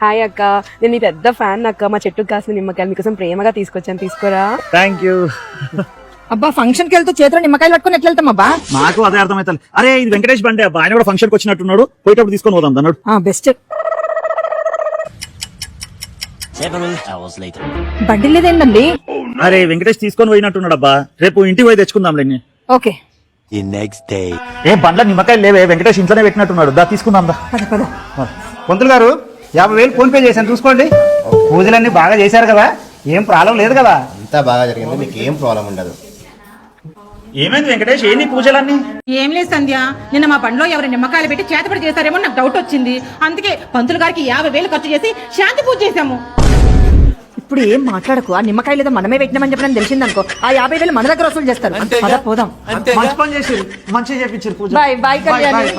Hi అక్క, నేను నీ పెద్ద ఫ్యాన్ అక్క. మా చెట్టుకు కాసిన నిమ్మకాయలు మీకోసం ప్రేమగా తీసుకొచ్చాను, తీసుకోరా. Thank you. అబ్బా ఫంక్షన్ కి వెళ్తూ చేతిలో నిమ్మకాయలు పట్టుకుని ఎట్లా వెళ్తాం అబ్బా? నాకు అదే అర్థమైతే. అరే ఇది వెంకటేష్ బండి అబ్బా, ఆయన కూడా ఫంక్షన్ కి వచ్చినట్టున్నాడు. పోయేటప్పుడు తీసుకొని పోదాం అన్నాడు. బెస్ట్. బండి లేదేంటండి? అరే వెంకటేష్ తీసుకొని పోయినట్టున్నాడు అబ్బా, రేపు ఇంటికి పోయి తెచ్చుకుందాంలే. ఓకే. ఏ బండ్ల నిమ్మకాయలు లేవే, వెంకటేష్ ఇంట్లోనే పెట్టినట్టున్నాడు. దా తీసుకుందాం దా. పద పద. పంతులు గారు 50,000 ఫోన్ పే చేశాను, చూసుకోండి. పూజలన్నీ బాగా చేశారు కదా, ఏం ప్రాబ్లం లేదు కదా? అంతా బాగా జరిగింది, మీకు ఏం ప్రాబ్లం ఉండదు. ఏమైంది వెంకటేష్, ఏంది పూజలన్నీ? ఏం లేదు సంధ్య, నిన్న మా బండిలో ఎవరు నిమ్మకాయలు పెట్టి చేతపడి చేశారేమో నాకు డౌట్ వచ్చింది. అందుకే పంతులు గారికి 50,000 ఖర్చు చేసి శాంతి పూజ చేశాము. ఇప్పుడు ఏం మాట్లాడకు. ఆ నిమ్మకాయలు ఏదో మనమే పెట్టినామని చెప్పిన తెలిసిందనుకో, ఆ 50,000 మన దగ్గర వసూలు చేస్తారు. పద పోదాం. మంచి పని చేసి మంచిగా చేపించారు పూజ. Bye bye Kalyani.